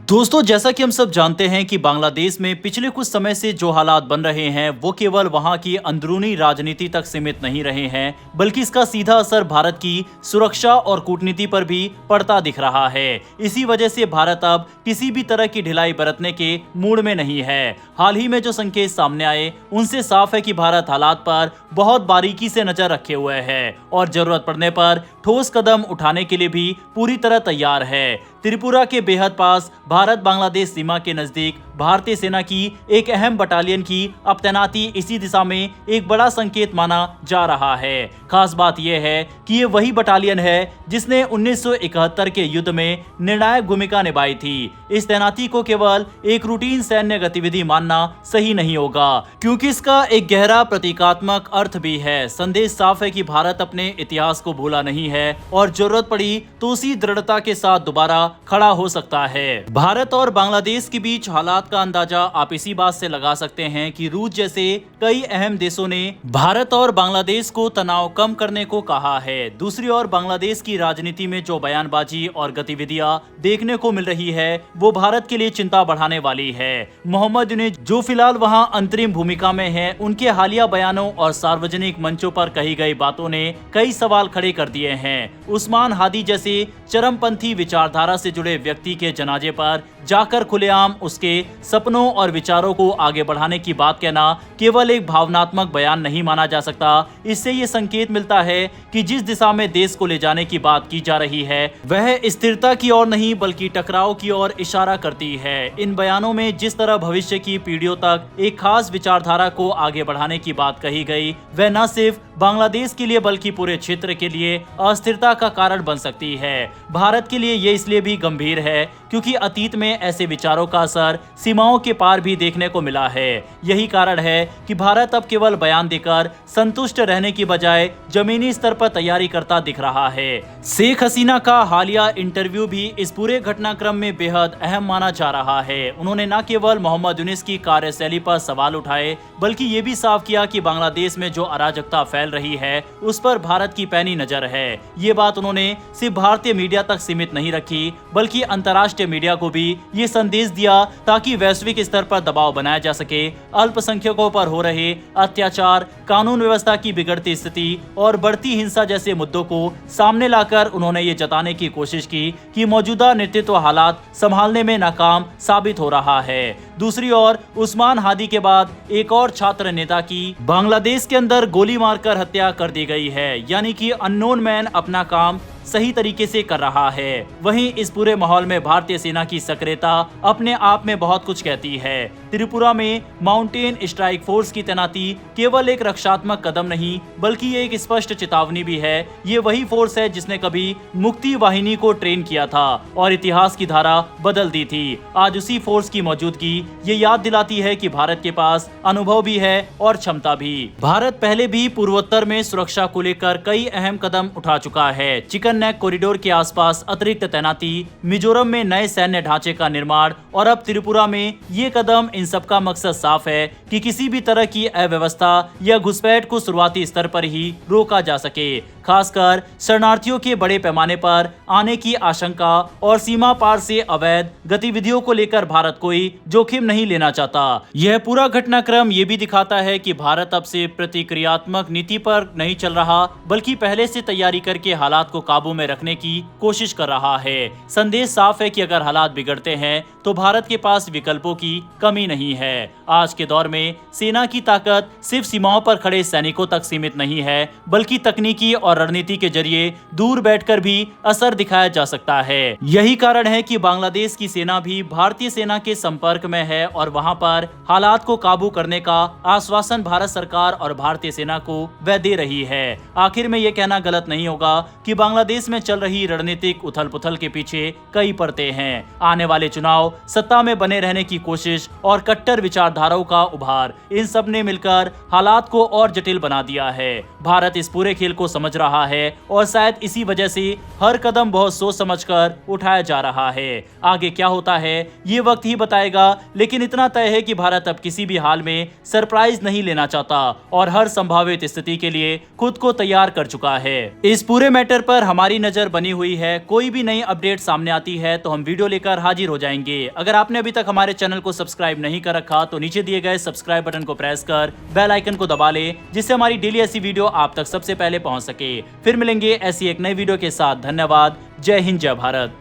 दोस्तों, जैसा कि हम सब जानते हैं कि बांग्लादेश में पिछले कुछ समय से जो हालात बन रहे हैं वो केवल वहां की अंदरूनी राजनीति तक सीमित नहीं रहे हैं, बल्कि इसका सीधा असर भारत की सुरक्षा और कूटनीति पर भी पड़ता दिख रहा है। इसी वजह से भारत अब किसी भी तरह की ढिलाई बरतने के मूड में नहीं है। हाल ही में जो संकेत सामने आए उनसे साफ है कि भारत हालात पर बहुत बारीकी से नजर रखे हुए है और जरूरत पड़ने पर ठोस कदम उठाने के लिए भी पूरी तरह तैयार है। त्रिपुरा के बेहद पास भारत बांग्लादेश सीमा के नजदीक भारतीय सेना की एक अहम बटालियन की अब तैनाती इसी दिशा में एक बड़ा संकेत माना जा रहा है। खास बात यह है कि ये वही बटालियन है जिसने 1971 के युद्ध में निर्णायक भूमिका निभाई थी। इस तैनाती को केवल एक रूटीन सैन्य गतिविधि मानना सही नहीं होगा, क्योंकि इसका एक गहरा प्रतीकात्मक अर्थ भी है। संदेश साफ है कि भारत अपने इतिहास को भूला नहीं है और जरूरत पड़ी तो उसी दृढ़ता के साथ दोबारा खड़ा हो सकता है। भारत और बांग्लादेश के बीच हालात का अंदाजा आप इसी बात से लगा सकते हैं कि रूस जैसे कई अहम देशों ने भारत और बांग्लादेश को तनाव कम करने को कहा है। दूसरी ओर बांग्लादेश की राजनीति में जो बयानबाजी और गतिविधियां देखने को मिल रही है वो भारत के लिए चिंता बढ़ाने वाली है। मोहम्मद यूनुस, जो फिलहाल वहां अंतरिम भूमिका में है, उनके हालिया बयानों और सार्वजनिक मंचों पर कही गई बातों ने कई सवाल खड़े कर दिए हैं। उस्मान हादी जैसे चरमपंथी विचारधारा से जुड़े व्यक्ति के जनाजे पर जाकर खुलेआम उसके सपनों और विचारों को आगे बढ़ाने की बात कहना केवल एक भावनात्मक बयान नहीं माना जा सकता। इससे ये संकेत मिलता है कि जिस दिशा में देश को ले जाने की बात की जा रही है वह स्थिरता की ओर नहीं बल्कि टकराव की ओर इशारा करती है। इन बयानों में जिस तरह भविष्य की पीढ़ियों तक एक खास विचारधारा को आगे बढ़ाने की बात कही गई वह न सिर्फ बांग्लादेश के लिए बल्कि पूरे क्षेत्र के लिए अस्थिरता का कारण बन सकती है। भारत के लिए ये इसलिए भी गंभीर है क्योंकि अतीत में ऐसे विचारों का असर सीमाओं के पार भी देखने को मिला है। यही कारण है कि भारत अब केवल बयान देकर संतुष्ट रहने की बजाय जमीनी स्तर पर तैयारी करता दिख रहा है। शेख हसीना का हालिया इंटरव्यू भी इस पूरे घटनाक्रम में बेहद अहम माना जा रहा है। उन्होंने न केवल मोहम्मद यूनुस की कार्यशैली पर सवाल उठाए बल्कि ये भी साफ किया कि बांग्लादेश में जो अराजकता फैल रही है उस पर भारत की पैनी नजर है। ये बात उन्होंने सिर्फ भारतीय मीडिया तक सीमित नहीं रखी बल्कि अंतर्राष्ट्रीय मीडिया को भी ये संदेश दिया ताकि वैश्विक स्तर पर दबाव बनाया जा सके। अल्पसंख्यकों पर हो रहे अत्याचार, कानून व्यवस्था की बिगड़ती स्थिति और बढ़ती हिंसा जैसे मुद्दों को सामने लाकर उन्होंने ये जताने की कोशिश की कि मौजूदा नेतृत्व हालात संभालने में नाकाम साबित हो रहा है। दूसरी ओर उस्मान हादी के बाद एक और छात्र नेता की बांग्लादेश के अंदर गोली मारकर हत्या कर दी गई है, यानी कि अननोन मैन अपना काम सही तरीके से कर रहा है। वहीं इस पूरे माहौल में भारतीय सेना की सक्रियता अपने आप में बहुत कुछ कहती है। त्रिपुरा में माउंटेन स्ट्राइक फोर्स की तैनाती केवल एक रक्षात्मक कदम नहीं बल्कि एक स्पष्ट चेतावनी भी है। ये वही फोर्स है जिसने कभी मुक्ति वाहिनी को ट्रेन किया था और इतिहास की धारा बदल दी थी। आज उसी फोर्स की मौजूदगी ये याद दिलाती है कि भारत के पास अनुभव भी है और क्षमता भी। भारत पहले भी पूर्वोत्तर में सुरक्षा को लेकर कई अहम कदम उठा चुका है। चिकन नेक कॉरिडोर के आसपास अतिरिक्त तैनाती, मिजोरम में नए सैन्य ढांचे का निर्माण और अब त्रिपुरा में ये कदम, इन सब का मकसद साफ है कि किसी भी तरह की अव्यवस्था या घुसपैठ को शुरुआती स्तर पर ही रोका जा सके। खासकर शरणार्थियों के बड़े पैमाने पर आने की आशंका और सीमा पार से अवैध गतिविधियों को लेकर भारत कोई जोखिम नहीं लेना चाहता। यह पूरा घटनाक्रम ये भी दिखाता है कि भारत अब से प्रतिक्रियात्मक नीति पर नहीं चल रहा बल्कि पहले से तैयारी करके हालात को काबू में रखने की कोशिश कर रहा है। संदेश साफ है कि अगर हालात बिगड़ते हैं तो भारत के पास विकल्पों की कमी नहीं है। आज के दौर में सेना की ताकत सिर्फ सीमाओं पर खड़े सैनिकों तक सीमित नहीं है बल्कि तकनीकी और रणनीति के जरिए दूर बैठकर भी असर दिखाया जा सकता है। यही कारण है कि बांग्लादेश की सेना भी भारतीय सेना के संपर्क में है और वहां पर हालात को काबू करने का आश्वासन भारत सरकार और भारतीय सेना को वह दे रही है। आखिर में यह कहना गलत नहीं होगा कि बांग्लादेश में चल रही रणनीतिक उथल पुथल के पीछे कई परतें हैं। आने वाले चुनाव, सत्ता में बने रहने की कोशिश और कट्टर विचारधाराओं का उभार, इन सब ने मिलकर हालात को और जटिल बना दिया है। भारत इस पूरे खेल को समझ रहा रहा है और शायद इसी वजह से हर कदम बहुत सोच समझकर उठाया जा रहा है। आगे क्या होता है ये वक्त ही बताएगा, लेकिन इतना तय है कि भारत अब किसी भी हाल में सरप्राइज नहीं लेना चाहता और हर संभावित स्थिति के लिए खुद को तैयार कर चुका है। इस पूरे मैटर पर हमारी नजर बनी हुई है। कोई भी नई अपडेट सामने आती है तो हम वीडियो लेकर हाजिर हो जाएंगे। अगर आपने अभी तक हमारे चैनल को सब्सक्राइब नहीं कर रखा तो नीचे दिए गए सब्सक्राइब बटन को प्रेस कर बेल आइकन को दबा ले, जिससे हमारी डेली ऐसी वीडियो आप तक सबसे पहले पहुंच सके। फिर मिलेंगे ऐसी एक नई वीडियो के साथ। धन्यवाद। जय हिंद, जय भारत।